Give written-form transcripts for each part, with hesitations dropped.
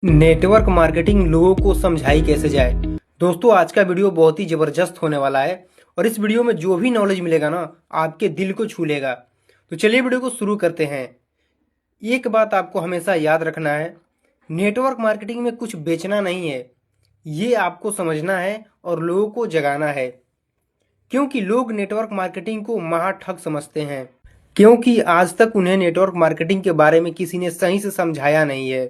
Network marketing लोगों को समझाई कैसे जाए। दोस्तों, आज का वीडियो बहुत ही ज़बरदस्त होने वाला है और इस वीडियो में जो भी नॉलेज मिलेगा ना, आपके दिल को छू लेगा। तो चलिए वीडियो को शुरू करते हैं। एक बात आपको हमेशा याद रखना है, नेटवर्क मार्केटिंग में कुछ बेचना नहीं है, ये आपको समझना है और लोगों को जगाना है। क्योंकि लोग नेटवर्क मार्केटिंग को महा ठग समझते हैं, क्योंकि आज तक उन्हें नेटवर्क मार्केटिंग के बारे में किसी ने सही से समझाया नहीं है,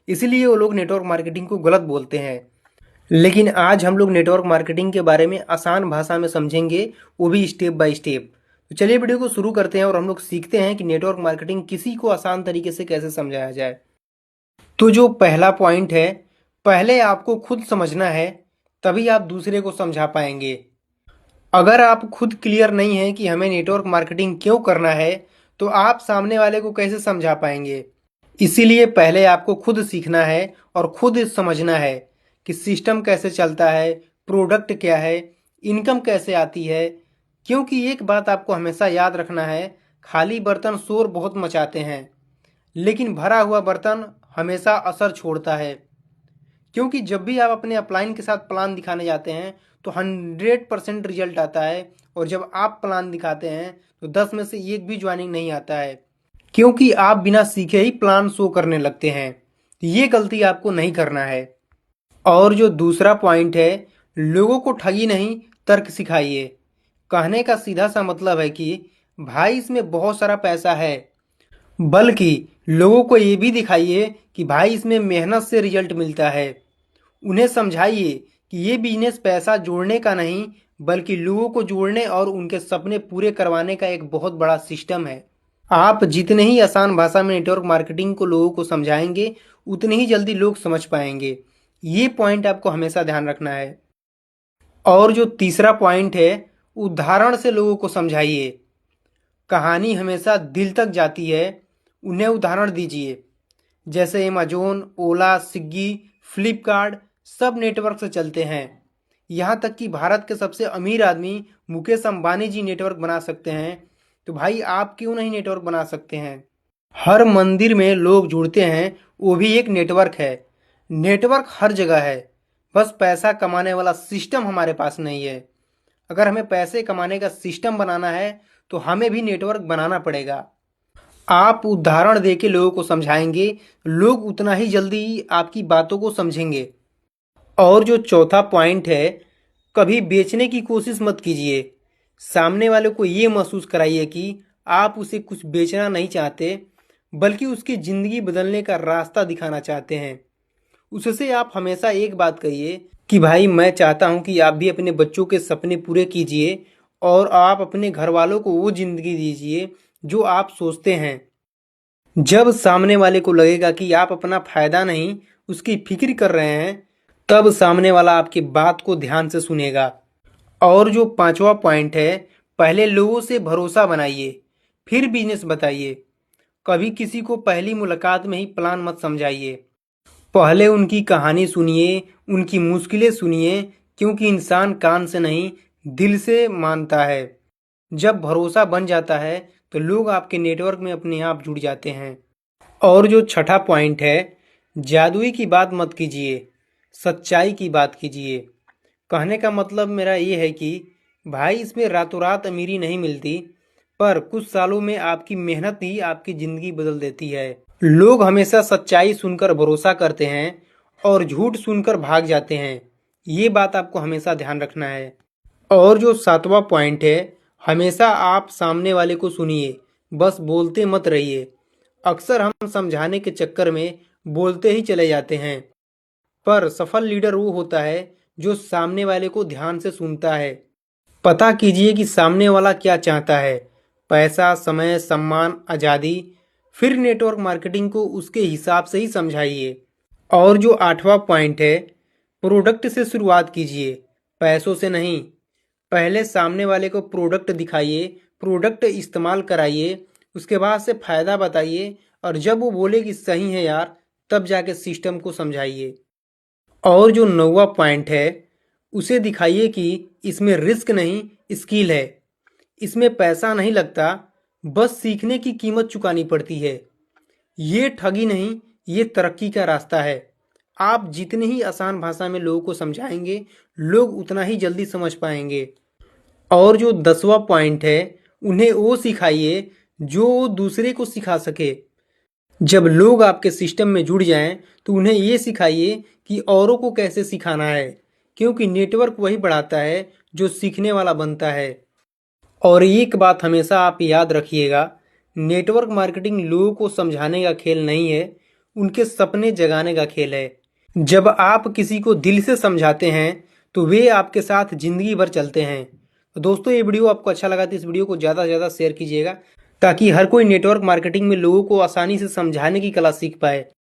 इसलिए वो लोग नेटवर्क मार्केटिंग को गलत बोलते हैं। लेकिन आज हम लोग नेटवर्क मार्केटिंग के बारे में आसान भाषा में समझेंगे, वो भी स्टेप बाय स्टेप। तो चलिए वीडियो को शुरू करते हैं और हम लोग सीखते हैं कि नेटवर्क मार्केटिंग किसी को आसान तरीके से कैसे समझाया जाए। तो जो पहला पॉइंट है, पहले आपको खुद समझना है, तभी आप दूसरे को समझा पाएंगे। अगर आप खुद क्लियर नहीं है कि हमें नेटवर्क मार्केटिंग क्यों करना है, तो आप सामने वाले को कैसे समझा पाएंगे। इसीलिए पहले आपको खुद सीखना है और खुद समझना है कि सिस्टम कैसे चलता है, प्रोडक्ट क्या है, इनकम कैसे आती है। क्योंकि एक बात आपको हमेशा याद रखना है, खाली बर्तन शोर बहुत मचाते हैं, लेकिन भरा हुआ बर्तन हमेशा असर छोड़ता है। क्योंकि जब भी आप अपने अपलाइन के साथ प्लान दिखाने जाते हैं तो 100% रिजल्ट आता है, और जब आप प्लान दिखाते हैं तो 10 में से एक भी ज्वाइनिंग नहीं आता है, क्योंकि आप बिना सीखे ही प्लान शो करने लगते हैं। ये गलती आपको नहीं करना है। और जो दूसरा पॉइंट है, लोगों को ठगी नहीं, तर्क सिखाइए। कहने का सीधा सा मतलब है कि भाई इसमें बहुत सारा पैसा है, बल्कि लोगों को ये भी दिखाइए कि भाई इसमें मेहनत से रिजल्ट मिलता है। उन्हें समझाइए कि ये बिजनेस पैसा जोड़ने का नहीं, बल्कि लोगों को जोड़ने और उनके सपने पूरे करवाने का एक बहुत बड़ा सिस्टम है। आप जितने ही आसान भाषा में नेटवर्क मार्केटिंग को लोगों को समझाएंगे, उतनी ही जल्दी लोग समझ पाएंगे। ये पॉइंट आपको हमेशा ध्यान रखना है। और जो तीसरा पॉइंट है, उदाहरण से लोगों को समझाइए। कहानी हमेशा दिल तक जाती है, उन्हें उदाहरण दीजिए। जैसे अमेजोन, ओला, स्विगी, फ्लिपकार्ट सब नेटवर्क से चलते हैं। यहाँ तक कि भारत के सबसे अमीर आदमी मुकेश अंबानी जी नेटवर्क बना सकते हैं, तो भाई आप क्यों नहीं नेटवर्क बना सकते हैं। हर मंदिर में लोग जुड़ते हैं, वो भी एक नेटवर्क है। नेटवर्क हर जगह है, बस पैसा कमाने वाला सिस्टम हमारे पास नहीं है। अगर हमें पैसे कमाने का सिस्टम बनाना है तो हमें भी नेटवर्क बनाना पड़ेगा। आप उदाहरण देके लोगों को समझाएंगे, लोग उतना ही जल्दी आपकी बातों को समझेंगे। और जो चौथा पॉइंट है, कभी बेचने की कोशिश मत कीजिए। सामने वाले को ये महसूस कराइए कि आप उसे कुछ बेचना नहीं चाहते, बल्कि उसकी ज़िंदगी बदलने का रास्ता दिखाना चाहते हैं। उससे आप हमेशा एक बात कहिए कि भाई मैं चाहता हूँ कि आप भी अपने बच्चों के सपने पूरे कीजिए और आप अपने घर वालों को वो ज़िंदगी दीजिए जो आप सोचते हैं। जब सामने वाले को लगेगा कि आप अपना फ़ायदा नहीं, उसकी फिक्र कर रहे हैं, तब सामने वाला आपकी बात को ध्यान से सुनेगा। और जो पांचवा पॉइंट है, पहले लोगों से भरोसा बनाइए, फिर बिजनेस बताइए। कभी किसी को पहली मुलाकात में ही प्लान मत समझाइए। पहले उनकी कहानी सुनिए, उनकी मुश्किलें सुनिए, क्योंकि इंसान कान से नहीं, दिल से मानता है। जब भरोसा बन जाता है तो लोग आपके नेटवर्क में अपने आप जुड़ जाते हैं। और जो छठा पॉइंट है, जादुई की बात मत कीजिए, सच्चाई की बात कीजिए। कहने का मतलब मेरा ये है कि भाई इसमें रातों रात अमीरी नहीं मिलती, पर कुछ सालों में आपकी मेहनत ही आपकी ज़िंदगी बदल देती है। लोग हमेशा सच्चाई सुनकर भरोसा करते हैं और झूठ सुनकर भाग जाते हैं। ये बात आपको हमेशा ध्यान रखना है। और जो सातवां पॉइंट है, हमेशा आप सामने वाले को सुनिए, बस बोलते मत रहिए। अक्सर हम समझाने के चक्कर में बोलते ही चले जाते हैं, पर सफल लीडर वो होता है जो सामने वाले को ध्यान से सुनता है। पता कीजिए कि सामने वाला क्या चाहता है, पैसा, समय, सम्मान, आज़ादी। फिर नेटवर्क मार्केटिंग को उसके हिसाब से ही समझाइए। और जो आठवां पॉइंट है, प्रोडक्ट से शुरुआत कीजिए, पैसों से नहीं। पहले सामने वाले को प्रोडक्ट दिखाइए, प्रोडक्ट इस्तेमाल कराइए, उसके बाद से फ़ायदा बताइए, और जब वो बोले कि सही है यार, तब जाके सिस्टम को समझाइए। और जो नौवां पॉइंट है, उसे दिखाइए कि इसमें रिस्क नहीं, स्किल है। इसमें पैसा नहीं लगता, बस सीखने की कीमत चुकानी पड़ती है। ये ठगी नहीं, ये तरक्की का रास्ता है। आप जितनी ही आसान भाषा में लोगों को समझाएंगे, लोग उतना ही जल्दी समझ पाएंगे। और जो 10वां पॉइंट है, उन्हें वो सिखाइए जो वो दूसरे को सिखा सके। जब लोग आपके सिस्टम में जुड़ जाएं तो उन्हें ये सिखाइए कि औरों को कैसे सिखाना है, क्योंकि नेटवर्क वही बढ़ाता है जो सीखने वाला बनता है। और एक बात हमेशा आप याद रखिएगा, नेटवर्क मार्केटिंग लोगों को समझाने का खेल नहीं है, उनके सपने जगाने का खेल है। जब आप किसी को दिल से समझाते हैं तो वे आपके साथ जिंदगी भर चलते हैं। तो दोस्तों, ये वीडियो आपको अच्छा लगा तो इस वीडियो को ज़्यादा से ज़्यादा शेयर कीजिएगा, ताकि हर कोई नेटवर्क मार्केटिंग में लोगों को आसानी से समझाने की कला सीख पाए।